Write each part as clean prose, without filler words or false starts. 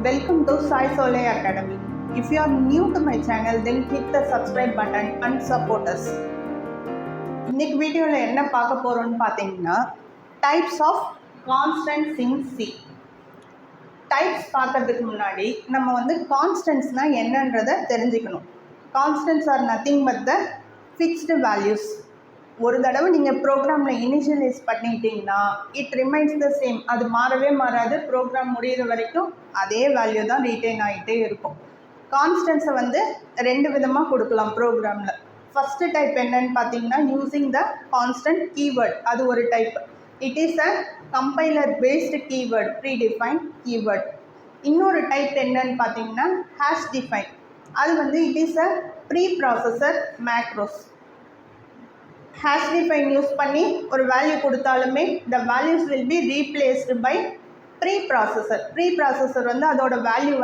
Welcome to Sai Sole Academy. If you are new to my channel, then hit the subscribe button and support us. இன்னைக்கு வீடியோவில் என்ன பார்க்க போகிறோம்னு பார்த்தீங்கன்னா types of constants in C. Types பார்க்கறதுக்கு முன்னாடி நம்ம கான்ஸ்டன்ட்ஸ்னால் என்னன்றதை தெரிஞ்சுக்கணும். Constants are nothing but the fixed values. ஒரு தடவை நீங்கள் ப்ரோக்ராமில் இனிஷியலைஸ் பண்ணிட்டீங்கன்னா இட் ரிமைன்ஸ் த சேம். அது மாறவே மாறாது. ப்ரோக்ராம் முடிகிற வரைக்கும் அதே வேல்யூ தான் ரீட்டைன் ஆகிட்டே இருக்கும். கான்ஸ்டன்ட்ஸை ரெண்டு விதமாக கொடுக்கலாம் ப்ரோக்ராமில். ஃபஸ்ட்டு டைப் என்னன்னு பார்த்தீங்கன்னா யூஸிங் த கான்ஸ்டன்ட் கீவேர்ட். அது ஒரு type. It is a compiler based keyword, predefine keyword. இன்னொரு டைப் என்னன்னு பார்த்தீங்கன்னா ஹேஷ் டிஃபைன். அது it is a preprocessor macros. Hash define use பண்ணி ஒரு வேல்யூ கொடுத்தாலுமே the values will be replaced by preprocessor. Preprocessor அதோட value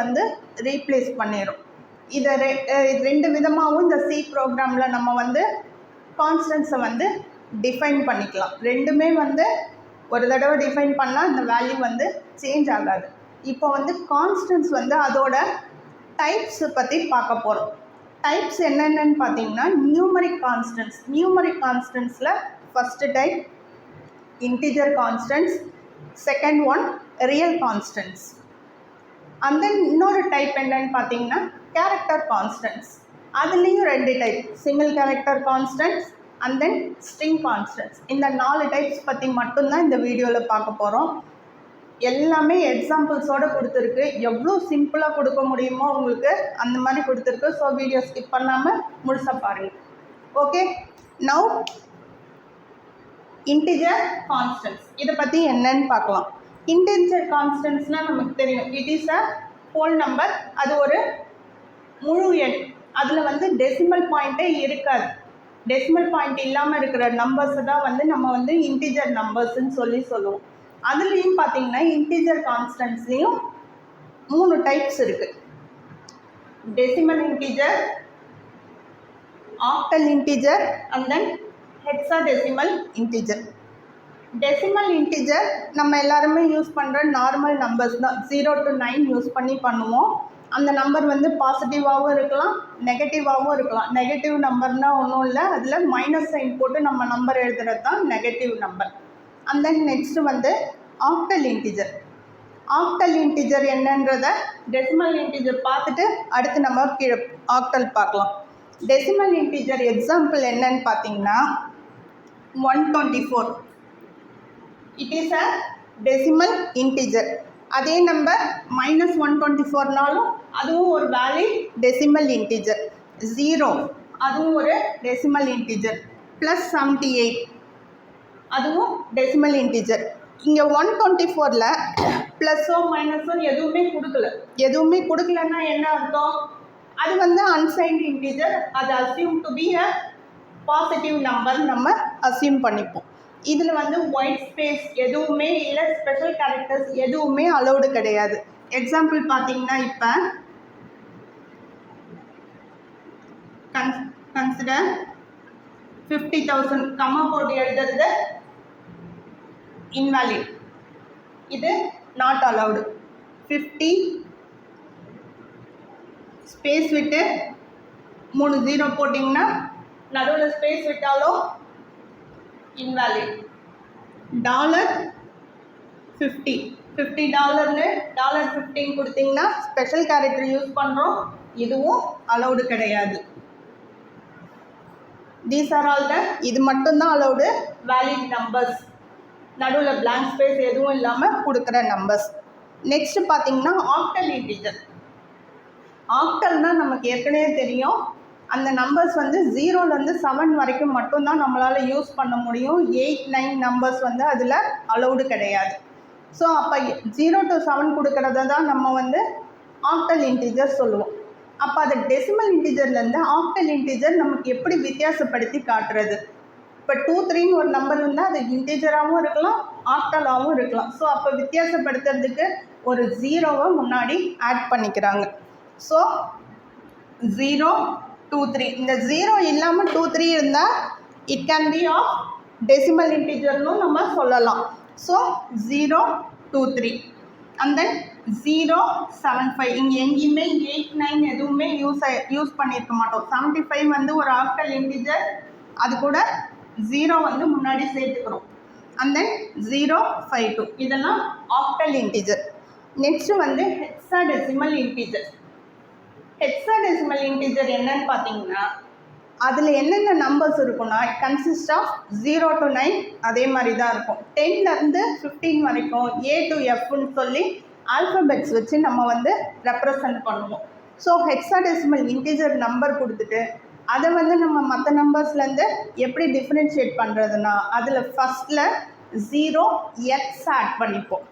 replace பண்ணிடும். இதை ரெண்டு விதமாகவும் இந்த சி ப்ரோக்ராமில் நம்ம கான்ஸ்டன்ட்ஸை டிஃபைன் பண்ணிக்கலாம். ரெண்டுமே ஒரு தடவை டிஃபைன் பண்ணால் இந்த வேல்யூ சேஞ்ச் ஆகாது. இப்போ கான்ஸ்டன்ட்ஸ் அதோட டைப்ஸ் பற்றி பார்க்க போகிறோம். டைப்ஸ் என்னென்னு பார்த்தீங்கன்னா நியூமரிக் கான்ஸ்டன்ட்ஸ். நியூமரிக் கான்ஸ்டன்ட்ஸில் first type integer constants, second one real constants. And then இன்னொரு டைப் என்னன்னு பார்த்தீங்கன்னா கேரக்டர் கான்ஸ்டன்ட்ஸ். அதுலேயும் ரெண்டு டைப், single character constants and then string constants. இந்த 4 டைப்ஸ் பற்றி மட்டும்தான் இந்த வீடியோவில் பார்க்க போகிறோம். எல்லாமே எக்ஸாம்பிள்ஸோடு கொடுத்துருக்கு. எவ்வளோ சிம்பிளாக கொடுக்க முடியுமோ உங்களுக்கு அந்த மாதிரி கொடுத்துருக்கு. ஸோ வீடியோ ஸ்கிப் பண்ணாமல் முழுசாக பாருங்கள். ஓகே, நவ் இன்டிஜர் கான்ஸ்டன்ட்ஸ் இதை பற்றி என்னன்னு பார்க்கலாம். இன்டிஜர் கான்ஸ்டன்ட்ஸ்னால் நமக்கு தெரியும், it is a whole number. அது ஒரு முழு எண். அதில் டெசிமல் பாயிண்ட்டே இருக்காது. டெசிமல் பாயிண்ட் இல்லாமல் இருக்கிற நம்பர்ஸை தான் நம்ம இன்டிஜர் நம்பர்ஸ்ன்னு சொல்லுவோம். அதுலேயும் பார்த்தீங்கன்னா இன்டிஜர் கான்ஸ்டன்ட்ஸ்லேயும் 3 டைப்ஸ் இருக்குது. Decimal integer, octal integer and then hexadecimal integer. Decimal integer நம்ம எல்லாருமே யூஸ் பண்ணுற நார்மல் நம்பர்ஸ் தான். 0 to 9 யூஸ் பண்ணி பண்ணுவோம். அந்த நம்பர் பாசிட்டிவாகவும் இருக்கலாம், நெகட்டிவாகவும் இருக்கலாம். நெகட்டிவ் நம்பர்னால் ஒன்றும் இல்லை, அதில் மைனஸ் சைன் போட்டு நம்ம நம்பர் எழுதுறது தான் negative number. And then next octal integer. Octal integer என்னன்றதை டெசிமல் இன்டிஜர் பார்த்துட்டு அடுத்து நம்ம கீழே ஆக்டல் பார்க்கலாம். டெசிமல் இன்டிஜர் எக்ஸாம்பிள் என்னன்னு பார்த்தீங்கன்னா 124. It is a decimal integer. அதே நம்பர் -124னாலும் அதுவும் ஒரு வேலிட் டெசிமல் இன்டிஜர். 0 அதுவும் ஒரு டெசிமல் இன்டிஜர். +78 அதுவும் டெசிமல் இன்டிஜர். இங்கே 124ல் ப்ளஸ்ஸோ மைனஸோ எதுவுமே கொடுக்கலன்னா என்ன அர்த்தம்? அது அன்சைன்ட் இன்டிஜர். அது assume to be a positive number நம்ம அஸ்யூம் பண்ணிப்போம். இதில் ஒயிட் ஸ்பேஸ் எதுவுமே இல்லை, ஸ்பெஷல் கேரக்டர்ஸ் எதுவுமே அலௌடு கிடையாது. எக்ஸாம்பிள் பார்த்தீங்கன்னா இப்போ கன்சிடர் 50,000 கம்மா போட்டு எழுதுறது இன்வாலிட். இது நாட் அலவுடு. 50 ஸ்பேஸ் விட்டு 3 0 போட்டிங்கன்னா நடுவில் ஸ்பேஸ் விட்டாலும் இன்வாலிட். $50 $50ன்னு $15 கொடுத்தீங்கன்னா ஸ்பெஷல் கேரக்டர் யூஸ் பண்ணுறோம், இதுவும் அலவுடு கிடையாது. தீஸ் ஆர் ஆல் த இது மட்டும்தான் அலவுடு வேலிட் நம்பர்ஸ். நடுவில் பிளாங்க் ஸ்பேஸ் எதுவும் இல்லாமல் கொடுக்குற நம்பர்ஸ். நெக்ஸ்ட்டு பார்த்தீங்கன்னா ஆக்டல் இன்டிஜர். ஆக்டல்னால் நமக்கு ஏற்கனவே தெரியும், அந்த நம்பர்ஸ் 0லேருந்து 7 வரைக்கும் மட்டும்தான் நம்மளால் யூஸ் பண்ண முடியும். 8, 9 நம்பர்ஸ் அதில் அலௌடு கிடையாது. ஸோ அப்போ 0 to 7 கொடுக்கறத தான் நம்ம ஆக்டல் இன்டிஜர் சொல்லுவோம். அப்போ அது டெசிமல் இன்டிஜர்லேருந்து ஆக்டல் இன்டிஜர் நமக்கு எப்படி வித்தியாசப்படுத்தி காட்டுறது? இப்போ 2, 3ன்னு ஒரு நம்பர் இருந்தால் அது இன்டிஜராகவும் இருக்கலாம், ஆக்டலாகவும் இருக்கலாம். ஸோ அப்போ வித்தியாசப்படுத்துறதுக்கு ஒரு 0வை முன்னாடி ஆட் பண்ணிக்கிறாங்க. ஸோ 0, 2, 3. இந்த 0 இல்லாமல் 2, 3 இருந்தால் it can be of decimal இன்டிஜர்னு நம்ம சொல்லலாம். ஸோ 0, 2, 3. And then 075. இங்கே எங்கேயுமே 8 9 எதுவுமே யூஸ் பண்ணியிருக்க மாட்டோம். 75 வந்து ஒரு ஆக்டல் இன்டிஜர், அது கூட 0 வந்து முன்னாடி சேர்த்துக்கிறோம். அண்ட் தென் 052 இதெல்லாம் ஆக்டல் இன்டிஜர். நெக்ஸ்ட்டு வந்து ஹெக்ஸாடெசிமல் இன்டிஜர். ஹெக்ஸாடெசிமல் இன்டிஜர் என்னன்னு பார்த்தீங்கன்னா அதில் என்னென்ன நம்பர்ஸ் இருக்குன்னா கன்சிஸ்ட் ஆஃப் 0 to 9 அதே மாதிரி தான் இருக்கும். 10லேருந்து 15 வரைக்கும் A to Fன்னு சொல்லி ஆல்ஃபபெட்ஸ் வச்சு நம்ம வந்து ரெப்ரசன்ட் பண்ணுவோம். ஸோ ஹெக்ஸாடெசிமல் இன்டிஜர் நம்பர் கொடுத்துட்டு அதை வந்து நம்ம மற்ற நம்பர்ஸ்லேருந்து எப்படி டிஃப்ரென்ஷியேட் பண்ணுறதுனா அதில் ஃபஸ்ட்டில் 0x ஆட் பண்ணிப்போம்.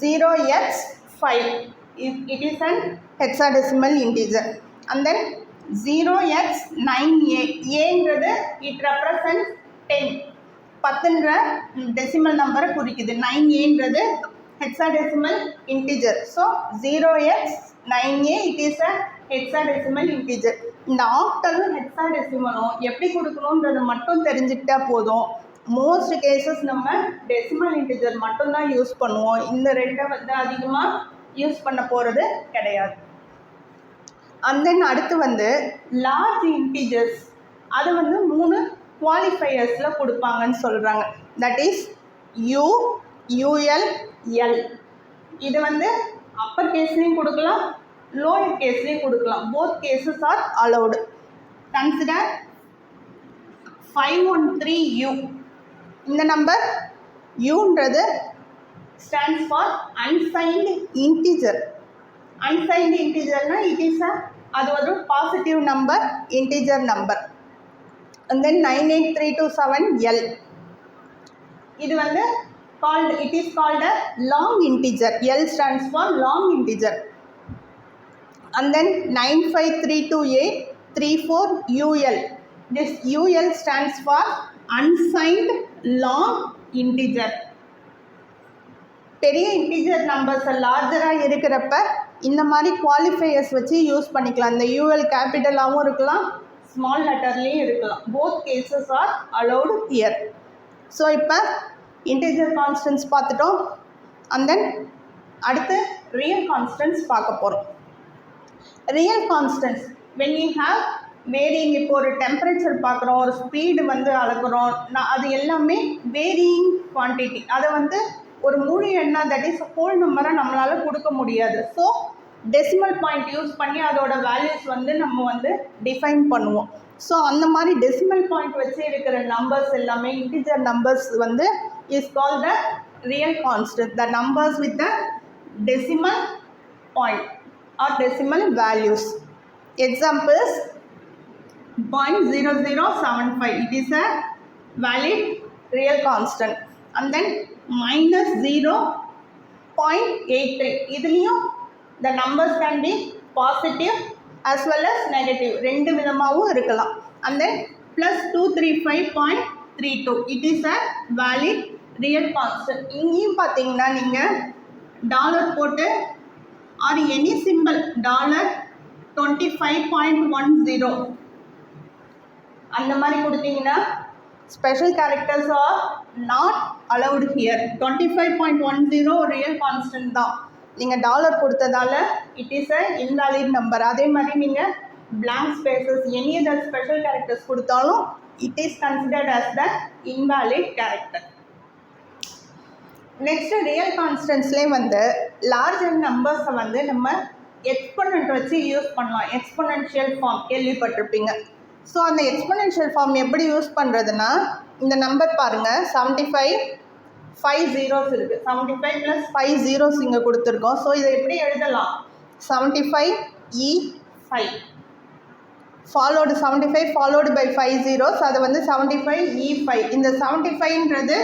0x5 it is an hexadecimal integer. And then 0x9a ஏங்கிறது it represents 10 10ன்ற டெசிமல் நம்பரை குறிக்குது. 9aன்றது hexadecimal integer. So 0x9a it is a hexadecimal integer. இந்த ஆக்டலும் ஹெக்ஸாடெசிமலும் எப்படி கொடுக்கணுன்றது மட்டும் தெரிஞ்சுக்கிட்டா போதும். மோஸ்ட் கேசஸ் நம்ம டெசிமல் இன்டிஜர் மட்டும்தான் யூஸ் பண்ணுவோம். இந்த ரெண்டை வந்து அதிகமாக யூஸ் பண்ண போகிறது கிடையாது. அண்ட் தென் அடுத்து வந்து லார்ஜ் இன்டிஜர்ஸ் அது வந்து 3 குவாலிஃபையர்ஸில் கொடுப்பாங்கன்னு சொல்கிறாங்க. That is U, UL, L. இது வந்து அப்பர் கேஸ்லேயும் கொடுக்கலாம், லோயர் கேஸ்லேயும் கொடுக்கலாம். Both cases are allowed. Consider 513U. இந்த நம்பர் யூன்றது stands for unsigned integer. Unsigned இன்டிஜர்னா இட் இஸ் அது ஒரு positive number, integer number. And then 98327L இது வந்து it is called a long integer. L stands for long integer. And then 9532834UL. This UL stands for unsigned long integer. பெரிய integer numbers லார்ஜராக இருக்கிறப்ப இந்த மாதிரி qualifiers வச்சு use பண்ணிக்கலாம். இந்த UL கேபிட்டலாகவும் இருக்கலாம், ஸ்மால் லெட்டர்லேயும் இருக்கலாம். Both cases are allowed here. So இப்போ இன்டிஜர் கான்ஸ்டன்ட்ஸ் பார்த்துட்டோம். அண்ட் தென் அடுத்து ரியல் கான்ஸ்டன்ட்ஸ் பார்க்க போகிறோம். Real constants when you have varying, இப்போ ஒரு டெம்பரேச்சர் பார்க்குறோம், ஒரு ஸ்பீடு வந்து அளக்குறோம், அது எல்லாமே வேரியிங் குவான்டிட்டி. அதை வந்து ஒரு முழு எண்ணா தட் இஸ் ஹோல் நம்பராக நம்மளால் கொடுக்க முடியாது. ஸோ டெசிமல் பாயிண்ட் யூஸ் பண்ணி அதோட வேல்யூஸ் வந்து நம்ம வந்து டிஃபைன் பண்ணுவோம். ஸோ அந்த மாதிரி டெசிமல் பாயிண்ட் வச்சு இருக்கிற நம்பர்ஸ் எல்லாமே இன்டிஜர் நம்பர்ஸ் வந்து is called the real constant. The numbers with the decimal point or decimal values. Examples 0.0075 it is a valid real constant. And then -0.83 இதுலேயும் the numbers can be positive as well as negative, ரெண்டு விதமாகவும் இருக்கலாம். And then +235.32 it is a valid real constant. இங்கேயும் பார்த்தீங்கன்னா நீங்கள் dollar போட்டு or any simple $25.10 அந்த மாதிரி கொடுத்தீங்கன்னா special characters are not allowed here. 25.10 real constant தான். நீங்கள் டாலர் கொடுத்ததால it is a invalid number. அதே மாதிரி நீங்கள் blank spaces any other special characters கொடுத்தாலும் it is considered as the invalid character. Next real கான்ஸ்டன்ட்ஸ்லேயே வந்து லார்ஜர் நம்பர்ஸை வந்து நம்ம எக்ஸ்பொனன்ட் வச்சு யூஸ் பண்ணலாம். எக்ஸ்பொனன்ஷியல் ஃபார்ம் கேள்விப்பட்டிருப்பீங்க. ஸோ அந்த எக்ஸ்பொனன்ஷியல் ஃபார்ம் எப்படி யூஸ் பண்ணுறதுன்னா இந்த நம்பர் பாருங்கள், 75 5 zeros இருக்குது. 75 + 5 zeros இங்கே கொடுத்துருக்கோம். ஸோ இதை எப்படி எழுதலாம்? 75E5 followed 75 followed by 5 zeros. அதை வந்து 75E5. இந்த 75ன்றது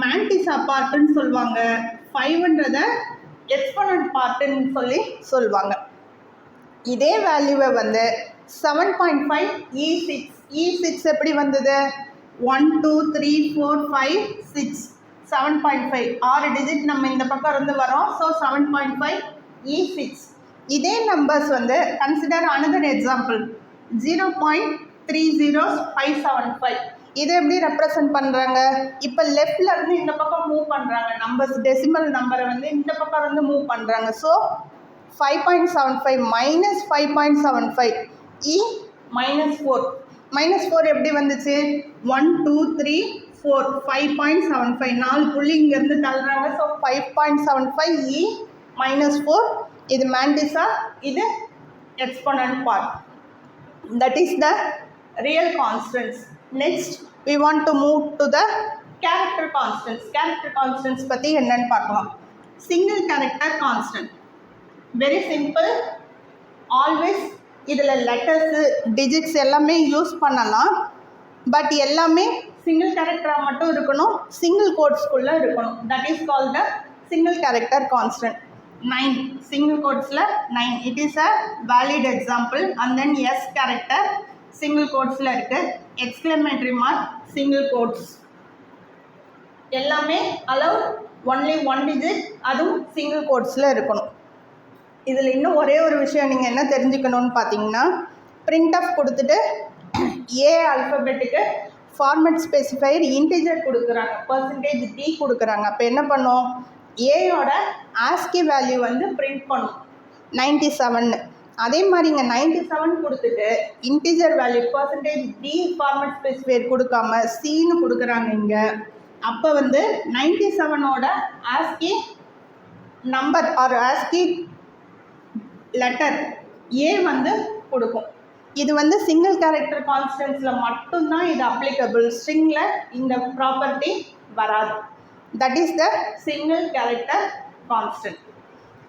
மேண்டிஸா பார்ட்டுன்னு சொல்லுவாங்க, 5ன்றதை எக்ஸ்பொனன்ட் பார்ட்டுன்னு சொல்லி சொல்லுவாங்க. இதே வேல்யூவை வந்து 7.5 E6 E6 எப்படி வந்தது? 1 2 3 4 5 6 7.5 6 டிஜிட் நம்ம இந்த பக்கம் இருந்து வரோம். So 7.5 E6. இதே நம்பர்ஸ் வந்து கன்சிடர் அனதர் எக்ஸாம்பிள் 0.30575. இதை எப்படி ரெப்ரசன்ட் பண்ணுறாங்க? இப்போ லெஃப்டில் இருந்து இந்த பக்கம் மூவ் பண்ணுறாங்க, நம்பர்ஸ் டெசிமல் நம்பரை வந்து இந்த பக்கம் வந்து மூவ் பண்ணுறாங்க. ஸோ 5.75 மைனஸ் 5.75 இ -4. -4 எப்படி வந்துச்சு? 1 2 3 4 5.75 4 புள்ளி இங்கேருந்து தள்ளுறாங்க. ஸோ 5.75 இ -4. இது மேண்டிஸா, இது exponent part. That is the real constants. Next we want to move to the character constants. Character constants பற்றி என்னன்னு பார்க்கலாம். Single character constant, very simple. Always இதில் லெட்டர்ஸு டிஜிட்ஸ் எல்லாமே யூஸ் பண்ணலாம். பட் எல்லாமே சிங்கிள் கேரக்டராக மட்டும் இருக்கணும், சிங்கிள் கோட்ஸ்குள்ளே இருக்கணும். That is called the single character constant. 9 single கோட்ஸில் 9 it is a valid example. And then S character single கோட்ஸில் இருக்குது, எக்ஸ்க்ளமேட்டரி மார்க் சிங்கிள் கோட்ஸ், எல்லாமே அலவுட் ஒன்லி 1 டிஜிட், அதுவும் சிங்கிள் கோட்ஸில் இருக்கணும். இதில் இன்னும் ஒரே ஒரு விஷயம் நீங்கள் என்ன தெரிஞ்சுக்கணும்னு பார்த்தீங்கன்னா, பிரிண்ட் ஆஃப் கொடுத்துட்டு ஏ அல்ஃபபெட்டுக்கு ஃபார்மேட் ஸ்பெசிஃபையர் இன்டிஜர் கொடுக்குறாங்க, %d கொடுக்குறாங்க. அப்போ என்ன பண்ணோம்? ஏயோட ஆஸ்கி வேல்யூ வந்து பிரிண்ட் பண்ணும் 97. அதே மாதிரி இங்கே 97 கொடுத்துட்டு integer value %d format specifier கொடுக்காம சின்னு கொடுக்குறாங்க இங்கே. அப்போ வந்து 97ஓட ASCII number or ASCII letter A வந்து கொடுக்கும். இது வந்து சிங்கிள் கேரக்டர் கான்ஸ்டன்ஸில் மட்டும்தான் இது அப்ளிகபிள், ஸ்ட்ரிங்கில் இந்த ப்ராப்பர்ட்டி வராது. That is the single character constant.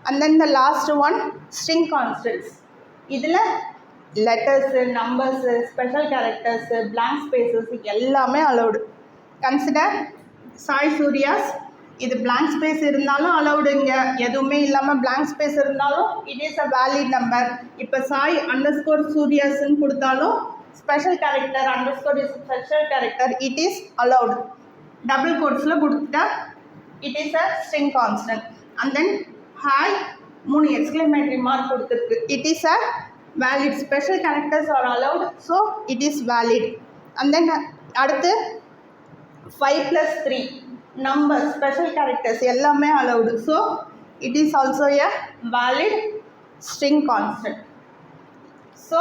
And then the last one string constants. இதில் letters, numbers, special characters, blank spaces எல்லாமே அலௌடு. கன்சிடர் சாய் சூர்யாஸ். இது பிளாங்க் ஸ்பேஸ் இருந்தாலும் அலௌடு, இங்கே எதுவுமே இல்லாமல் பிளாங்க் ஸ்பேஸ் இருந்தாலும் it is a valid number. இப்போ Sai underscore சூர்யாஸ்ன்னு கொடுத்தாலும் special character underscore is special character, it is allowed. Double கோட்ஸில் கொடுத்துட்டா it is a string constant. And then hi 3 exclamatory mark கொடுத்துருக்கு, it is a valid. Special characters R allowed, so it is valid. And then அடுத்து 5+3 numbers, special characters எல்லாமே allowed. So it is also a valid string constant. So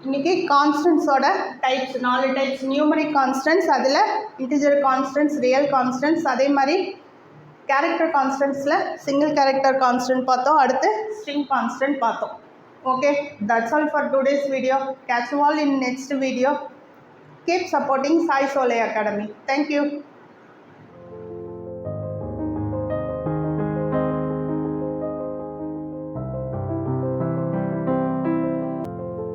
இன்னைக்கு கான்ஸ்டன்ட்ஸோட types 4 types. Numeric constants, அதில் integer constants, real constants, அதே மாதிரி character கான்ஸ்டன்ட்ஸில் single character constant பார்த்தோம், அடுத்து string constant பார்த்தோம். Okay, that's all for today's video. Catch you all in next video. Keep supporting Sai Solay Academy. Thank you.